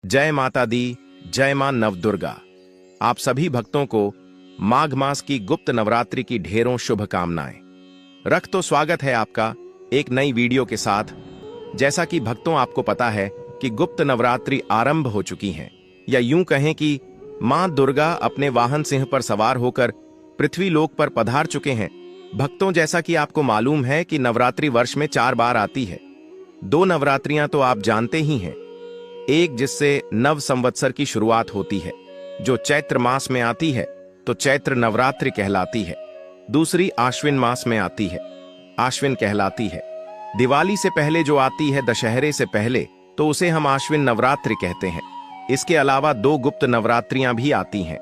जय माता दी, जय मां नवदुर्गा। आप सभी भक्तों को माघ मास की गुप्त नवरात्रि की ढेरों शुभकामनाएं। रख तो स्वागत है आपका एक नई वीडियो के साथ। जैसा कि भक्तों आपको पता है कि गुप्त नवरात्रि आरंभ हो चुकी हैं, या यूं कहें कि मां दुर्गा अपने वाहन सिंह पर सवार होकर पृथ्वी लोक पर पधार चुके हैं। भक्तों, जैसा कि आपको मालूम है कि नवरात्रि वर्ष में 4 बार आती है। 2 नवरात्रियां तो आप जानते ही हैं, एक जिससे नव संवत्सर की शुरुआत होती है, जो चैत्र मास में आती है तो चैत्र नवरात्रि कहलाती है। दूसरी आश्विन मास में आती है, आश्विन कहलाती है। दिवाली से पहले जो आती है, दशहरे से पहले, तो उसे हम आश्विन नवरात्रि कहते हैं। इसके अलावा 2 गुप्त नवरात्रियां भी आती हैं।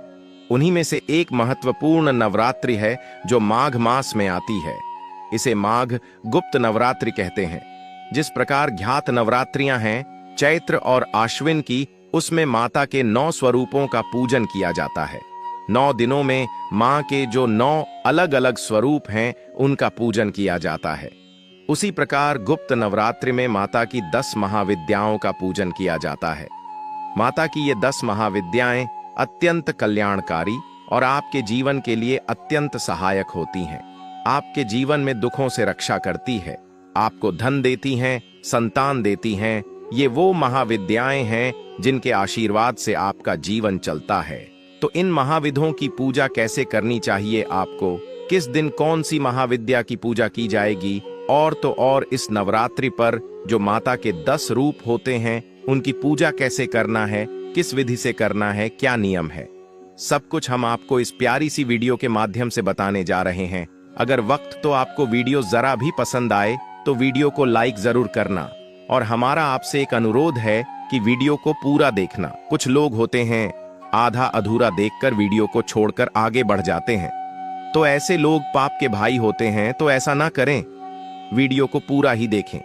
उन्हीं में से एक महत्वपूर्ण नवरात्रि है जो माघ मास में आती है। इसे माघ गुप्त नवरात्रि कहते हैं। जिस प्रकार ज्ञात नवरात्रियां हैं चैत्र और आश्विन की, उसमें माता के 9 स्वरूपों का पूजन किया जाता है। 9 दिनों में मां के जो 9 अलग अलग स्वरूप हैं उनका पूजन किया जाता है। उसी प्रकार गुप्त नवरात्रि में माता की 10 महाविद्याओं का पूजन किया जाता है। माता की ये 10 महाविद्याएं अत्यंत कल्याणकारी और आपके जीवन के लिए अत्यंत सहायक होती हैं। आपके जीवन में दुखों से रक्षा करती है, आपको धन देती हैं, संतान देती हैं। ये वो महाविद्याएं हैं जिनके आशीर्वाद से आपका जीवन चलता है। तो इन महाविद्यों की पूजा कैसे करनी चाहिए आपको, किस दिन कौन सी महाविद्या की पूजा की जाएगी, और तो और इस नवरात्रि पर जो माता के 10 रूप होते हैं उनकी पूजा कैसे करना है, किस विधि से करना है, क्या नियम है, सब कुछ हम आपको इस प्यारी सी वीडियो के माध्यम से बताने जा रहे हैं। अगर वक्त तो आपको वीडियो जरा भी पसंद आए तो वीडियो को लाइक जरूर करना, और हमारा आपसे एक अनुरोध है कि वीडियो को पूरा देखना। कुछ लोग होते हैं आधा अधूरा देखकर वीडियो को छोड़कर आगे बढ़ जाते हैं, तो ऐसे लोग पाप के भाई होते हैं। तो ऐसा ना करें, वीडियो को पूरा ही देखें।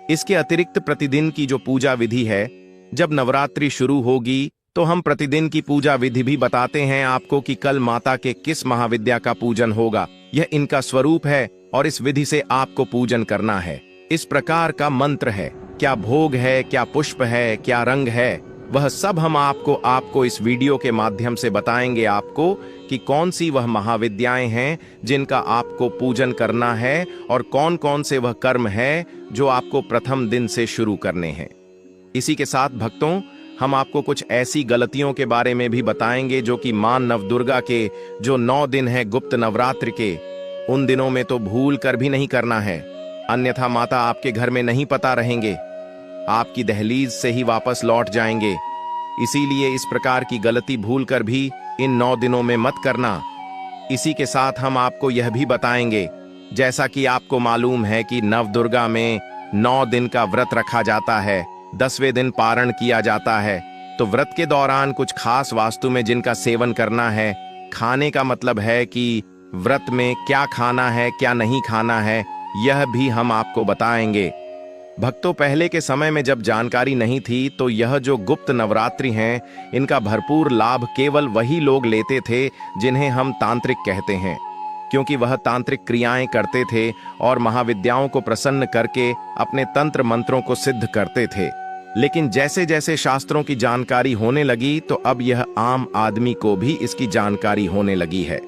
इसके अतिरिक्त प्रतिदिन की जो पूजा विधि है, जब नवरात्रि शुरू होगी तो हम प्रतिदिन की पूजा विधि भी बताते हैं आपको कि कल माता के किस महाविद्या का पूजन होगा। यह इनका स्वरूप है और इस विधि से आपको पूजन करना है। इस प्रकार का मंत्र है, क्या भोग है, क्या पुष्प है, क्या रंग है, वह सब हम आपको इस वीडियो के माध्यम से बताएंगे आपको कि कौन सी वह महाविद्याएं हैं जिनका आपको पूजन करना है, और कौन कौन से वह कर्म है जो आपको प्रथम दिन से शुरू करने हैं। इसी के साथ भक्तों, हम आपको कुछ ऐसी गलतियों के बारे में भी बताएंगे जो कि मां नवदुर्गा के जो 9 दिन है गुप्त नवरात्रि के, उन दिनों में तो भूल कर भी नहीं करना है, अन्यथा माता आपके घर में नहीं पता रहेंगे, आपकी दहलीज से ही वापस लौट जाएंगे। इसीलिए इस प्रकार की गलती भूल कर भी इन 9 दिनों में मत करना। इसी के साथ हम आपको यह भी बताएंगे, जैसा कि आपको मालूम है कि नवदुर्गा में 9 दिन का व्रत रखा जाता है, 10वें दिन पारण किया जाता है। तो व्रत के दौरान कुछ खास वास्तु में जिनका सेवन करना है, खाने का मतलब है कि व्रत में क्या खाना है, क्या नहीं खाना है, यह भी हम आपको बताएंगे। भक्तों, पहले के समय में जब जानकारी नहीं थी तो यह जो गुप्त नवरात्रि हैं, इनका भरपूर लाभ केवल वही लोग लेते थे जिन्हें हम तांत्रिक कहते हैं, क्योंकि वह तांत्रिक क्रियाएं करते थे और महाविद्याओं को प्रसन्न करके अपने तंत्र मंत्रों को सिद्ध करते थे। लेकिन जैसे जैसे शास्त्रों की जानकारी होने लगी तो अब यह आम आदमी को भी इसकी जानकारी होने लगी है।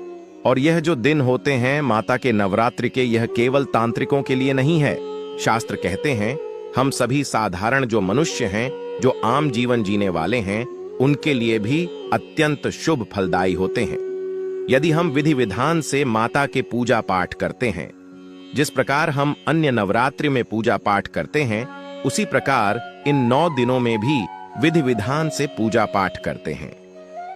और यह जो दिन होते हैं माता के नवरात्रि के, यह केवल तांत्रिकों के लिए नहीं है। शास्त्र कहते हैं हम सभी साधारण जो मनुष्य हैं, जो आम जीवन जीने वाले हैं, उनके लिए भी अत्यंत शुभ फलदायी होते हैं यदि हम विधि विधान से माता के पूजा पाठ करते हैं। जिस प्रकार हम अन्य नवरात्रि में पूजा पाठ करते हैं, उसी प्रकार इन 9 दिनों में भी विधि विधान से पूजा पाठ करते हैं,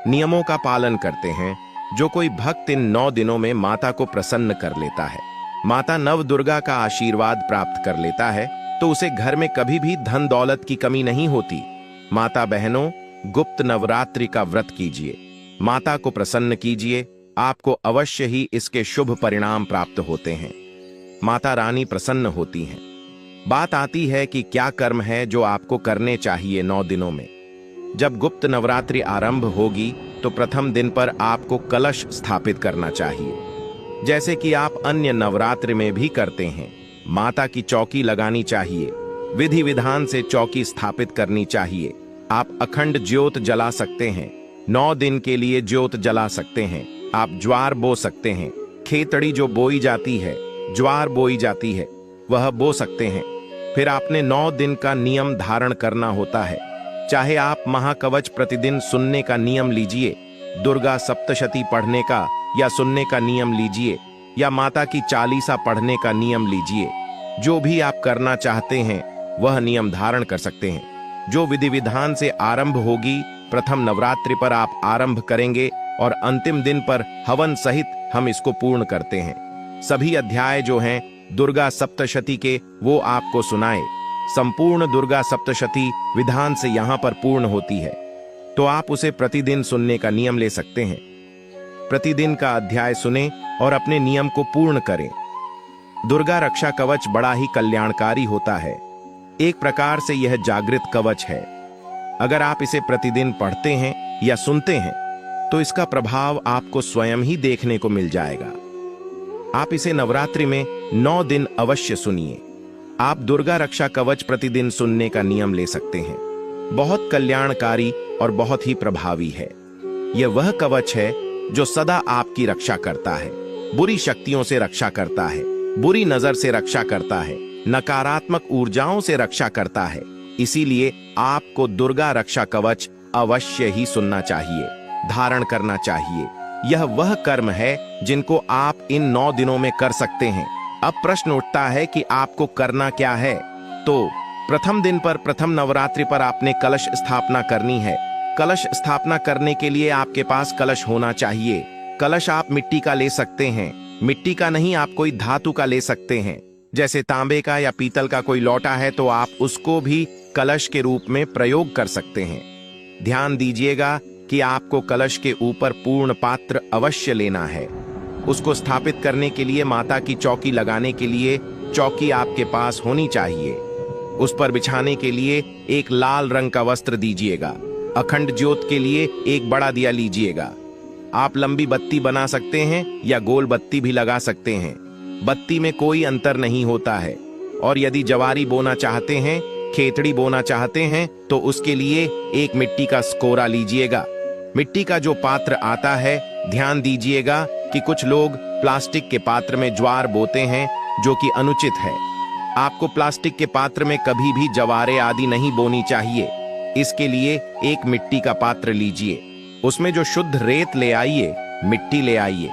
नियमों का पालन करते हैं। जो कोई भक्त इन 9 दिनों में माता को प्रसन्न कर लेता है, माता नवदुर्गा का आशीर्वाद प्राप्त कर लेता है, तो उसे घर में कभी भी धन दौलत की कमी नहीं होती। माता बहनों, गुप्त नवरात्रि का व्रत कीजिए, माता को प्रसन्न कीजिए, आपको अवश्य ही इसके शुभ परिणाम प्राप्त होते हैं। माता रानी प्रसन्न होती हैं। बात आती है कि क्या कर्म है जो आपको करने चाहिए 9 दिनों में। जब गुप्त नवरात्रि आरंभ होगी तो प्रथम दिन पर आपको कलश स्थापित करना चाहिए, जैसे कि आप अन्य नवरात्रि में भी करते हैं। माता की चौकी लगानी चाहिए, विधि विधान से चौकी स्थापित करनी चाहिए। आप अखंड ज्योत जला सकते हैं। 9 दिन के लिए ज्योत जला सकते हैं। आप ज्वार बो सकते हैं। खेतड़ी जो बोई जाती है, ज्वार बोई जाती है, वह बो सकते हैं। फिर आपने 9 दिन का नियम धारण करना होता है। चाहे आप महाकवच प्रतिदिन सुनने का नियम लीजिए, दुर्गा सप्तशती पढ़ने का या सुनने का नियम लीजिए, या माता की चालीसा पढ़ने का नियम लीजिए। जो भी आप करना चाहते हैं वह नियम धारण कर सकते हैं। जो विधि विधान से आरंभ होगी, प्रथम नवरात्रि पर आप आरंभ करेंगे और अंतिम दिन पर हवन सहित हम इसको पूर्ण करते हैं। सभी अध्याय जो हैं दुर्गा सप्तशती के, वो आपको सुनाए। संपूर्ण दुर्गा सप्तशती विधान से यहां पर पूर्ण होती है, तो आप उसे प्रतिदिन सुनने का नियम ले सकते हैं। प्रतिदिन का अध्याय सुने और अपने नियम को पूर्ण करें। दुर्गा रक्षा कवच बड़ा ही कल्याणकारी होता है। एक प्रकार से यह जागृत कवच है। अगर आप इसे प्रतिदिन पढ़ते हैं या सुनते हैं तो इसका प्रभाव आपको स्वयं ही देखने को मिल जाएगा। आप इसे नवरात्रि में 9 दिन अवश्य सुनिए। आप दुर्गा रक्षा कवच प्रतिदिन सुनने का नियम ले सकते हैं। बहुत कल्याणकारी और बहुत ही प्रभावी है। यह वह कवच है जो सदा आपकी रक्षा करता है, बुरी शक्तियों से रक्षा करता है, बुरी नजर से रक्षा करता है, नकारात्मक ऊर्जाओं से रक्षा करता है। इसीलिए आपको दुर्गा रक्षा कवच अवश्य ही सुनना चाहिए, धारण करना चाहिए। यह वह कर्म है जिनको आप इन 9 दिनों में कर सकते हैं। अब प्रश्न उठता है कि आपको करना क्या है। तो प्रथम दिन पर, प्रथम नवरात्रि पर आपने कलश स्थापना करनी है। कलश स्थापना करने के लिए आपके पास कलश होना चाहिए। कलश आप मिट्टी का ले सकते हैं। मिट्टी का नहीं, आप कोई धातु का ले सकते हैं। जैसे तांबे का या पीतल का कोई लोटा है तो आप उसको भी कलश के रूप में प्रयोग कर सकते हैं। ध्यान दीजिएगा कि आपको कलश के ऊपर पूर्ण पात्र अवश्य लेना है। उसको स्थापित करने के लिए, माता की चौकी लगाने के लिए चौकी आपके पास होनी चाहिए। उस पर बिछाने के लिए एक लाल रंग का वस्त्र दीजिएगा। अखंड ज्योत के लिए एक बड़ा दिया लीजिएगा। आप लंबी बत्ती बना सकते हैं या गोल बत्ती भी लगा सकते हैं। बत्ती में कोई अंतर नहीं होता है। और यदि जवारी बोना चाहते हैं, खेतड़ी बोना चाहते हैं, तो उसके लिए एक मिट्टी का स्कोरा लीजिएगा। मिट्टी का जो पात्र आता है, ध्यान दीजिएगा कि कुछ लोग प्लास्टिक के पात्र में ज्वार बोते हैं, जो कि अनुचित है। आपको प्लास्टिक के पात्र में कभी भी जवारे आदि नहीं बोनी चाहिए। इसके लिए एक मिट्टी का पात्र लीजिए। उसमें जो शुद्ध रेत ले आइए, मिट्टी ले आइए।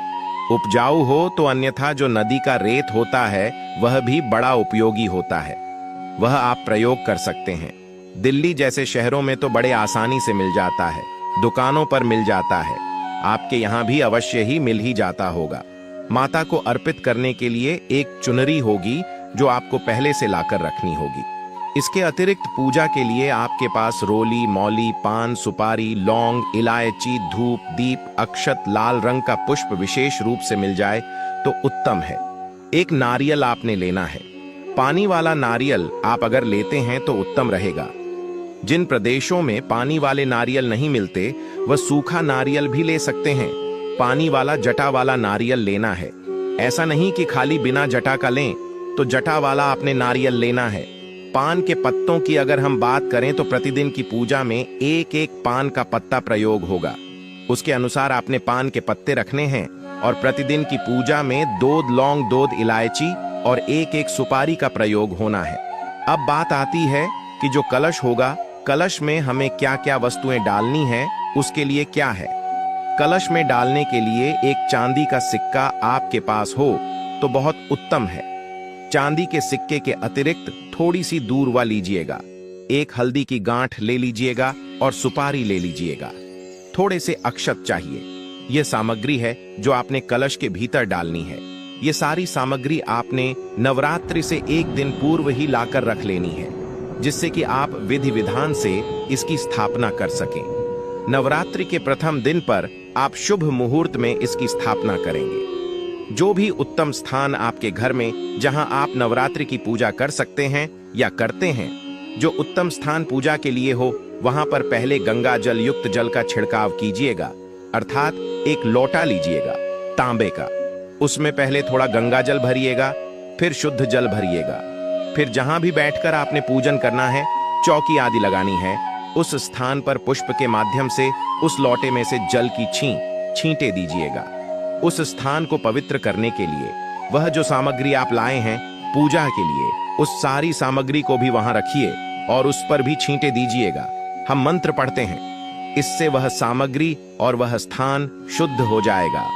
उपजाऊ हो तो अन्यथा जो नदी का रेत होता है वह भी बड़ा उपयोगी होता है, वह आप प्रयोग कर सकते हैं। दिल्ली जैसे शहरों में तो बड़े आसानी से मिल जाता है, दुकानों पर मिल जाता है। आपके यहाँ भी अवश्य ही मिल ही जाता होगा। माता को अर्पित करने के लिए एक चुनरी होगी जो आपको पहले से लाकर रखनी होगी। इसके अतिरिक्त पूजा के लिए आपके पास रोली, मौली, पान, सुपारी, लौंग, इलायची, धूप, दीप, अक्षत, लाल रंग का पुष्प विशेष रूप से मिल जाए तो उत्तम है। एक नारियल आपने लेना है। पानी वाला नारियल आप अगर लेते हैं तो उत्तम रहेगा। जिन प्रदेशों में पानी वाले नारियल नहीं मिलते वह सूखा नारियल भी ले सकते हैं। पानी वाला जटा वाला नारियल लेना है। ऐसा नहीं कि खाली बिना जटा का लें, तो जटा वाला आपने नारियल लेना है। पान के पत्तों की अगर हम बात करें तो प्रतिदिन की पूजा में एक एक पान का पत्ता प्रयोग होगा। उसके अनुसार आपने पान के पत्ते रखने हैं और प्रतिदिन की पूजा में 2 लौंग, 2 इलायची और एक एक सुपारी का प्रयोग होना है। अब बात आती है कि जो कलश होगा, कलश में हमें क्या क्या वस्तुएं डालनी है, उसके लिए क्या है। कलश में डालने के लिए एक चांदी का सिक्का आपके पास हो तो बहुत उत्तम है। चांदी के सिक्के के अतिरिक्त थोड़ी सी दूरवा लीजिएगा। एक हल्दी की गांठ ले लीजिएगा और सुपारी ले लीजिएगा। थोड़े से अक्षत चाहिए। यह सामग्री है जो आपने कलश के भीतर डालनी है। ये सारी सामग्री आपने नवरात्रि से एक दिन पूर्व ही लाकर रख लेनी है, जिससे कि आप विधि विधान से इसकी स्थापना कर सकें। नवरात्रि के प्रथम दिन पर आप शुभ मुहूर्त में इसकी स्थापना करेंगे। जो भी उत्तम स्थान आपके घर में जहां आप नवरात्रि की पूजा कर सकते हैं या करते हैं, जो उत्तम स्थान पूजा के लिए हो, वहां पर पहले गंगा जल युक्त जल का छिड़काव कीजिएगा। अर्थात एक लोटा लीजिएगा तांबे का, उसमें पहले थोड़ा गंगा जल भरिएगा, फिर शुद्ध जल भरिएगा। फिर जहां भी बैठकर आपने पूजन करना है, चौकी आदि लगानी है, उस स्थान पर पुष्प के माध्यम से उस लोटे में से जल की छींटे दीजिएगा। उस स्थान को पवित्र करने के लिए वह जो सामग्री आप लाए हैं पूजा के लिए, उस सारी सामग्री को भी वहां रखिए और उस पर भी छींटे दीजिएगा। हम मंत्र पढ़ते हैं, इससे वह सामग्री और वह स्थान शुद्ध हो जाएगा,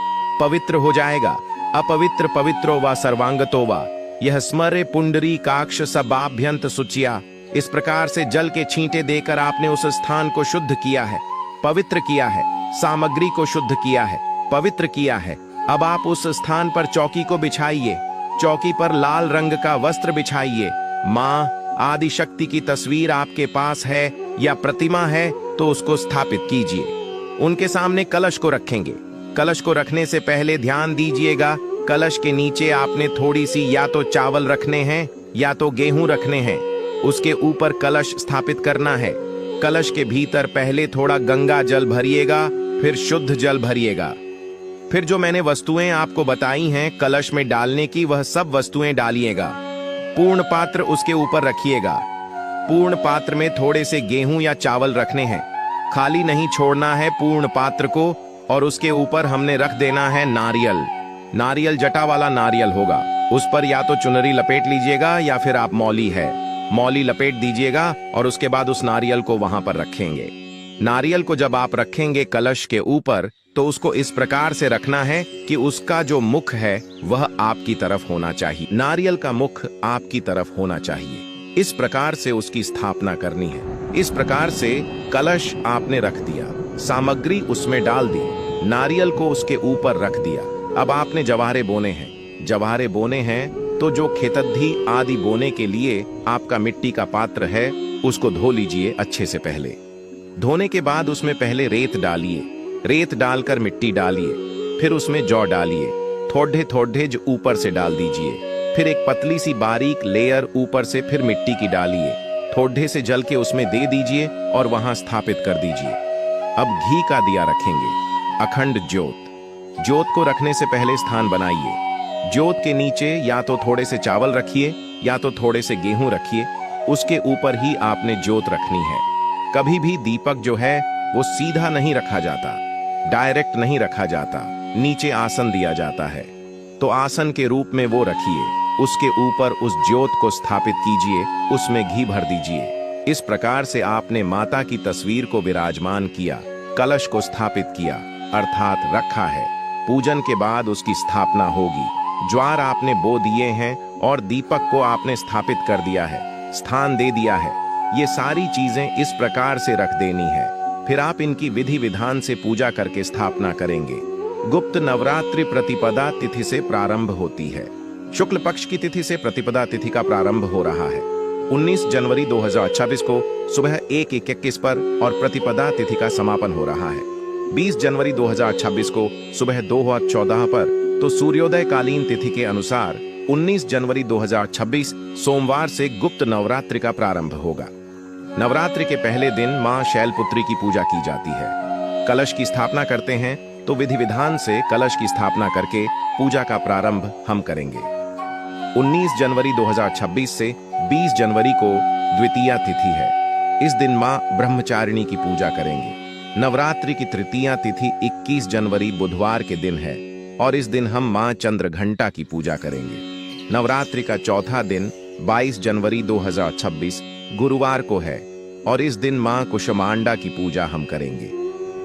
पवित्र हो जाएगा। अपवित्र पवित्रो व सर्वांगतो व यह स्मरे पुंडरी काक्ष सबाभ्यंत सुचिया। इस प्रकार से जल के छींटे देकर आपने उस स्थान को शुद्ध किया है, पवित्र किया है, सामग्री को शुद्ध किया है, पवित्र किया है। अब आप उस स्थान पर चौकी को बिछाइए, चौकी पर लाल रंग का वस्त्र बिछाइए। मां आदि शक्ति की तस्वीर आपके पास है या प्रतिमा है तो उसको स्थापित कीजिए। उनके सामने कलश को रखेंगे। कलश को रखने से पहले ध्यान दीजिएगा, कलश के नीचे आपने थोड़ी सी या तो चावल रखने हैं या तो गेहूं रखने हैं। उसके ऊपर कलश स्थापित करना है। कलश के भीतर पहले थोड़ा गंगा जल भरिएगा, फिर शुद्ध जल भरिएगा। फिर जो मैंने वस्तुएं आपको बताई हैं कलश में डालने की, वह सब वस्तुएं डालिएगा। पूर्ण पात्र उसके ऊपर रखिएगा। पूर्ण पात्र में थोड़े से गेहूं या चावल रखने हैं, खाली नहीं छोड़ना है पूर्ण पात्र को। और उसके ऊपर हमने रख देना है नारियल। नारियल जटा वाला नारियल होगा। उस पर या तो चुनरी लपेट लीजिएगा या फिर आप मौली है, मौली लपेट दीजिएगा और उसके बाद उस नारियल को वहां पर रखेंगे। नारियल को जब आप रखेंगे कलश के ऊपर तो उसको इस प्रकार से रखना है कि उसका जो मुख है वह आपकी तरफ होना चाहिए। नारियल का मुख आपकी तरफ होना चाहिए। इस प्रकार से उसकी स्थापना करनी है। इस प्रकार से कलश आपने रख दिया, सामग्री उसमें डाल दी, नारियल को उसके ऊपर रख दिया। अब आपने जवारे बोने हैं। जवारे बोने हैं तो जो खेतद्धी आदि बोने के लिए आपका मिट्टी का पात्र है उसको धो लीजिए अच्छे से। पहले धोने के बाद उसमें पहले रेत डालिए, रेत डालकर मिट्टी डालिए, फिर उसमें जौ डालिए, थोड़े थोड़े ऊपर से डाल दीजिए। फिर एक पतली सी बारीक लेयर ऊपर से फिर मिट्टी की डालिए, थोड़े से जल के उसमें दे दीजिए और वहां स्थापित कर दीजिए। अब घी का दिया रखेंगे। अखंड ज्योत, ज्योत को रखने से पहले स्थान बनाइए। ज्योत के नीचे या तो थोड़े से चावल रखिए या तो थोड़े से गेहूं रखिए, उसके ऊपर ही आपने ज्योत रखनी है। कभी भी दीपक जो है वो सीधा नहीं रखा जाता, डायरेक्ट नहीं रखा जाता, नीचे आसन दिया जाता है। तो आसन के रूप में वो रखिए, उसके ऊपर उस ज्योत को स्थापित कीजिए, उसमें घी भर दीजिए। इस प्रकार से आपने माता की तस्वीर को विराजमान किया, कलश को स्थापित किया अर्थात रखा है। पूजन के बाद उसकी स्थापना होगी। ज्वार आपने बो दिए हैं और दीपक को आपने स्थापित कर दिया है, स्थान दे दिया है। ये सारी चीजें इस प्रकार से रख देनी है। फिर आप इनकी विधि विधान से पूजा करके स्थापना करेंगे। गुप्त नवरात्रि प्रतिपदा तिथि से प्रारंभ होती है। शुक्ल पक्ष की तिथि से प्रतिपदा तिथि का प्रारंभ हो रहा है। 19 जनवरी 2026 को सुबह 1:21 पर और प्रतिपदा तिथि का समापन हो रहा है। 20 जनवरी 2026 को सुबह 2:14 पर तो सूर्योदय कालीन तिथि के अनुसार 19 जनवरी 2026 सोमवार से गुप्त नवरात्रि का प्रारंभ होगा। नवरात्रि के पहले दिन मां शैलपुत्री की पूजा की जाती है। कलश की स्थापना करते हैं तो विधि विधान से कलश की स्थापना करके पूजा का प्रारंभ हम करेंगे। 19 जनवरी 2026 से 20 जनवरी को द्वितीया तिथि है। इस दिन मां ब्रह्मचारिणी की पूजा करेंगे। नवरात्रि की तृतीया तिथि 21 जनवरी बुधवार के दिन है और इस दिन हम मां चंद्रघंटा की पूजा करेंगे। नवरात्रि का चौथा दिन 22 जनवरी 2026 गुरुवार को है और इस दिन मां कुष्मांडा की पूजा हम करेंगे।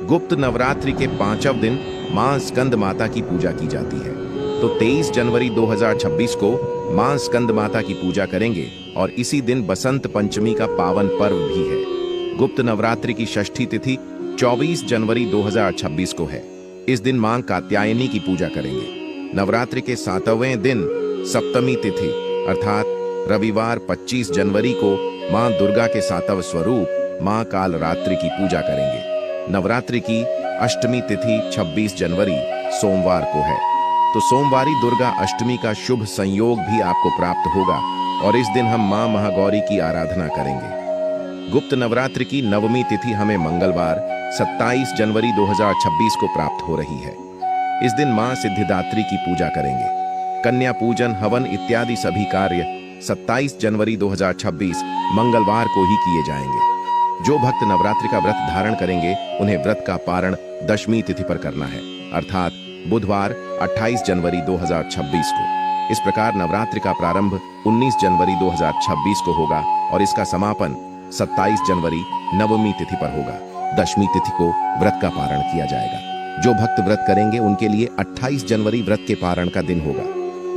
गुप्त नवरात्रि के 5वें दिन मां स्कंद माता की पूजा की जाती है। तो 23 जनवरी 2026 को मां स्कंद माता की पूजा करेंगे और इसी दिन बसंत पंचमी का पावन पर्व भी है। गुप्त नवरात्रि की षष्ठी तिथि 24 जनवरी 2026 को है। इस दिन मां कात्यायनी की पूजा करेंगे। नवरात्रि के 7वें दिन सप्तमी तिथि अर्थात रविवार 25 जनवरी को मां दुर्गा के 7वें स्वरूप मां कालरात्रि की पूजा करेंगे। नवरात्रि की अष्टमी तिथि 26 जनवरी सोमवार को है। तो सोमवारी दुर्गा अष्टमी का शुभ संयोग भी आपको प्राप्त होगा और इस दिन हम मां महागौरी की आराधना करेंगे। गुप्त नवरात्रि की नवमी तिथि हमें मंगलवार 27 जनवरी 2026 को प्राप्त हो रही है। इस दिन मां सिद्धिदात्री की पूजा करेंगे। कन्या पूजन, हवन इत्यादि सभी कार्य 27 जनवरी 2026 मंगलवार को ही किए जाएंगे। जो भक्त नवरात्रि का व्रत धारण करेंगे उन्हें व्रत का पारण दशमी तिथि पर करना है, अर्थात बुधवार 28 जनवरी 2026 को। इस प्रकार नवरात्रि का प्रारंभ 19 जनवरी 2026 को होगा और इसका समापन 27 जनवरी नवमी तिथि पर होगा। दशमी तिथि को व्रत का पारण किया जाएगा। जो भक्त व्रत करेंगे उनके लिए 28 जनवरी व्रत के पारण का दिन होगा।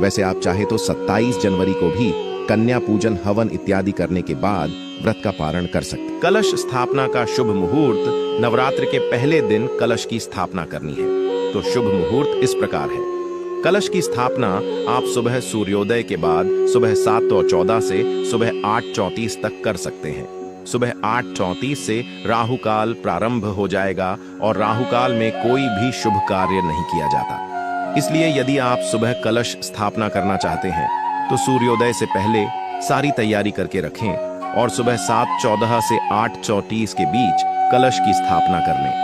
वैसे आप चाहे तो 27 जनवरी को भी कन्या पूजन, हवन इत्यादि करने के बाद व्रत का पारण कर सकते। कलश स्थापना का शुभ मुहूर्त नवरात्रि के पहले दिन कलश की स्थापना करनी है। तो शुभ मुहूर्त इस प्रकार है। कलश की स्थापना आप सुबह सूर्योदय के बाद सुबह 7:14 से सुबह 8:34 तक कर सकते हैं। सुबह 8:34 से राहु काल प्रारंभ हो जाएगा और राहु काल में कोई भी शुभ कार्य नहीं किया जाता। इसलिए यदि आप सुबह कलश स्थापना करना चाहते हैं तो सूर्योदय से पहले सारी तैयारी करके रखें और सुबह 7:14 से 8:34 के बीच कलश की स्थापना कर लें।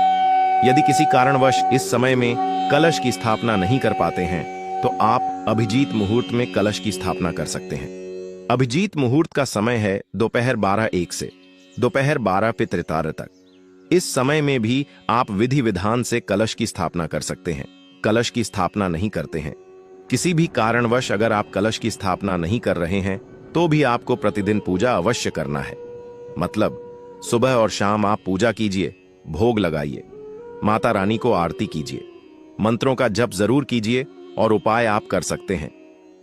यदि किसी कारणवश इस समय में कलश की स्थापना नहीं कर पाते हैं तो आप अभिजीत मुहूर्त में कलश की स्थापना कर सकते हैं। अभिजीत मुहूर्त का समय है दोपहर 12:01 से दोपहर 12 पितृतार तक। इस समय में भी आप विधि विधान से कलश की स्थापना कर सकते हैं। कलश की स्थापना नहीं करते हैं, किसी भी कारणवश अगर आप कलश की स्थापना नहीं कर रहे हैं तो भी आपको प्रतिदिन पूजा अवश्य करना है। मतलब सुबह और शाम आप पूजा कीजिए, भोग लगाइए, माता रानी को आरती कीजिए, मंत्रों का जप जरूर कीजिए और उपाय आप कर सकते हैं।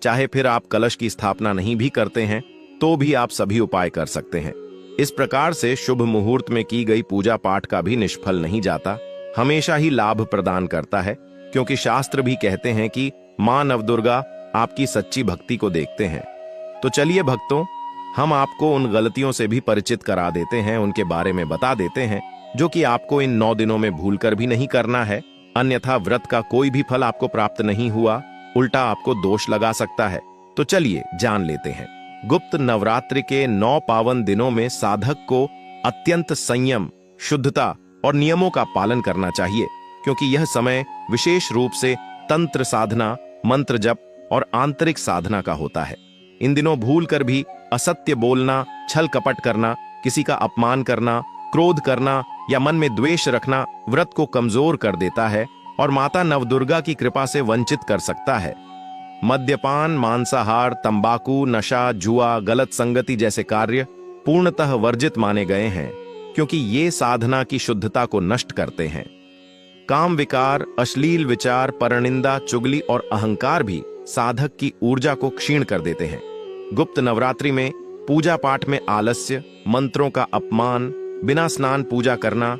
चाहे फिर आप कलश की स्थापना नहीं भी करते हैं तो भी आप सभी उपाय कर सकते हैं। इस प्रकार से शुभ मुहूर्त में की गई पूजा पाठ का भी निष्फल नहीं जाता, हमेशा ही लाभ प्रदान करता है, क्योंकि शास्त्र भी कहते हैं कि मां नवदुर्गा आपकी सच्ची भक्ति को देखते हैं। तो चलिए भक्तों, हम आपको उन गलतियों से भी परिचित करा देते हैं, उनके बारे में बता देते हैं जो कि आपको इन 9 दिनों में भूलकर भी नहीं करना है, अन्यथा व्रत का कोई भी फल आपको प्राप्त नहीं हुआ, उल्टा आपको दोष लगा सकता है। तो चलिए जान लेते हैं। गुप्त नवरात्रि के 9 पावन दिनों में साधक को अत्यंत संयम, शुद्धता और नियमों का पालन करना चाहिए, क्योंकि यह समय विशेष रूप से तंत्र साधना, मंत्र जप और आंतरिक साधना का होता है। इन दिनों भूलकर भी असत्य बोलना, छल कपट करना, किसी का अपमान करना, क्रोध करना या मन में द्वेष रखना व्रत को कमजोर कर देता है और माता नवदुर्गा की कृपा से वंचित कर सकता है। मद्यपान, मांसाहार, तंबाकू, नशा, जुआ, गलत संगति जैसे कार्य पूर्णतः वर्जित माने गए हैं, क्योंकि ये साधना की शुद्धता को नष्ट करते हैं। काम विकार, अश्लील विचार, परनिंदा, चुगली और अहंकार भी साधक की ऊर्जा को क्षीण कर देते हैं। गुप्त नवरात्रि में पूजा पाठ में आलस्य, मंत्रों का अपमान, बिना स्नान पूजा करना,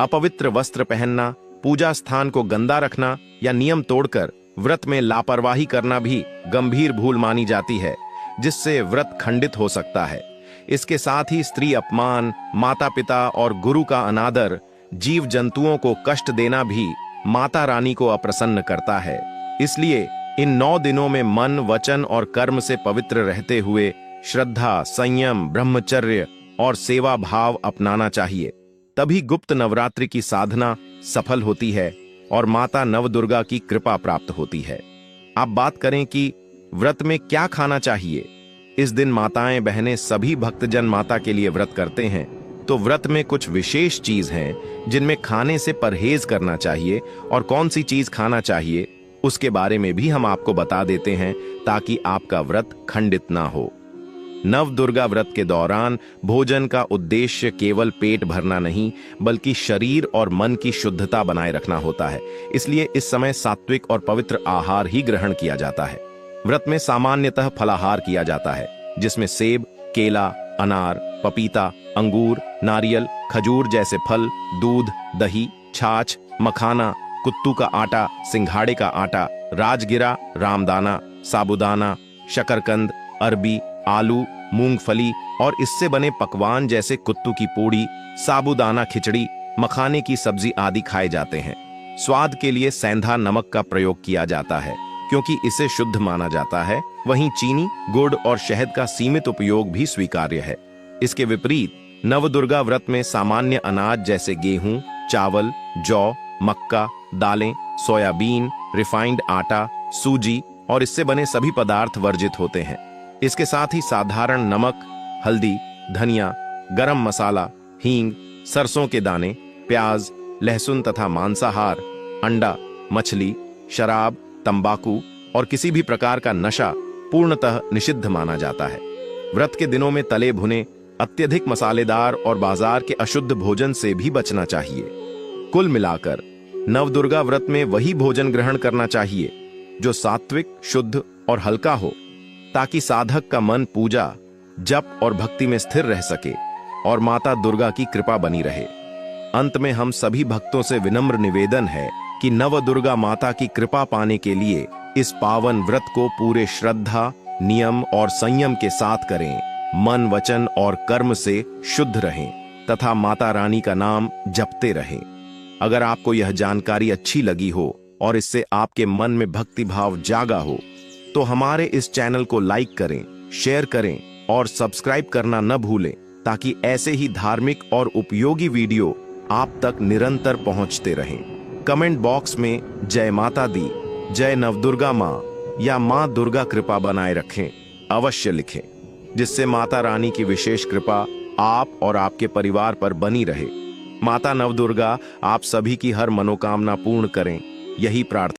अपवित्र वस्त्र पहनना, पूजा स्थान को गंदा रखना या नियम तोड़कर व्रत में लापरवाही करना भी गंभीर भूल मानी जाती है, जिससे व्रत खंडित हो सकता है। इसके साथ ही स्त्री अपमान, माता पिता और गुरु का अनादर, जीव जंतुओं को कष्ट देना भी माता रानी को अप्रसन्न करता है। इसलिए इन 9 दिनों में मन, वचन और कर्म से पवित्र रहते हुए श्रद्धा, संयम, ब्रह्मचर्य और सेवा भाव अपनाना चाहिए। तभी गुप्त नवरात्रि की साधना सफल होती है और माता नवदुर्गा की कृपा प्राप्त होती है। आप बात करें कि व्रत में क्या खाना चाहिए। इस दिन माताएं बहनें सभी भक्तजन माता के लिए व्रत करते हैं, तो व्रत में कुछ विशेष चीज हैं जिनमें खाने से परहेज करना चाहिए, और कौन सी चीज खाना चाहिए उसके बारे में भी हम आपको बता देते हैं, ताकि आपका व्रत खंडित ना हो। नव दुर्गा व्रत के दौरान भोजन का उद्देश्य केवल पेट भरना नहीं, बल्कि शरीर और मन की शुद्धता बनाए रखना होता है। इसलिए इस समय सात्विक और पवित्र आहार ही ग्रहण किया जाता है। व्रत में सामान्यतः फलाहार किया जाता है, जिसमें सेब, केला, अनार, पपीता, अंगूर, नारियल, खजूर जैसे फल, दूध, दही, छाछ, मखाना, कुत्तू का आटा, सिंघाड़े का आटा, राजगिरा, रामदाना, साबूदाना, शकरकंद, अरबी, आलू, मूंगफली और इससे बने पकवान जैसे कुत्तू की पूड़ी, साबूदाना खिचड़ी, मखाने की सब्जी आदि खाए जाते हैं। स्वाद के लिए सेंधा नमक का प्रयोग किया जाता है, क्योंकि इसे शुद्ध माना जाता है। वहीं चीनी, गुड़ और शहद का सीमित उपयोग भी स्वीकार्य है। इसके विपरीत नवदुर्गा व्रत में सामान्य अनाज जैसे गेहूं, चावल, जौ, मक्का, दालें, सोयाबीन, रिफाइंड आटा, सूजी और इससे बने सभी पदार्थ वर्जित होते हैं। इसके साथ ही साधारण नमक, हल्दी, धनिया, गरम मसाला, हींग, सरसों के दाने, प्याज, लहसुन तथा मांसाहार, अंडा, मछली, शराब, तंबाकू और किसी भी प्रकार का नशा पूर्णतः निषिद्ध माना जाता है। व्रत के दिनों में तले भुने, अत्यधिक मसालेदार और बाजार के अशुद्ध भोजन से भी बचना चाहिए। कुल मिलाकर नवदुर्गा व्रत में वही भोजन ग्रहण करना चाहिए जो सात्विक, शुद्ध और हल्का हो, ताकि साधक का मन पूजा, जप और भक्ति में स्थिर रह सके और माता दुर्गा की कृपा बनी रहे। अंत में हम सभी भक्तों से विनम्र निवेदन है कि नवदुर्गा माता की कृपा पाने के लिए इस पावन व्रत को पूरे श्रद्धा, नियम और संयम के साथ करें, मन, वचन और कर्म से शुद्ध रहें तथा माता रानी का नाम जपते रहें। अगर आपको यह जानकारी अच्छी लगी हो और इससे आपके मन में भक्ति भाव जागा हो तो हमारे इस चैनल को लाइक करें, शेयर करें और सब्सक्राइब करना न भूलें, ताकि ऐसे ही धार्मिक और उपयोगी वीडियो आप तक निरंतर पहुंचते रहें। कमेंट बॉक्स में जय माता दी, जय नवदुर्गा माँ या माँ दुर्गा कृपा बनाए रखें अवश्य लिखें, जिससे माता रानी की विशेष कृपा आप और आपके परिवार पर बनी रहे। माता नवदुर्गा आप सभी की हर मनोकामना पूर्ण करें, यही प्रार्थना।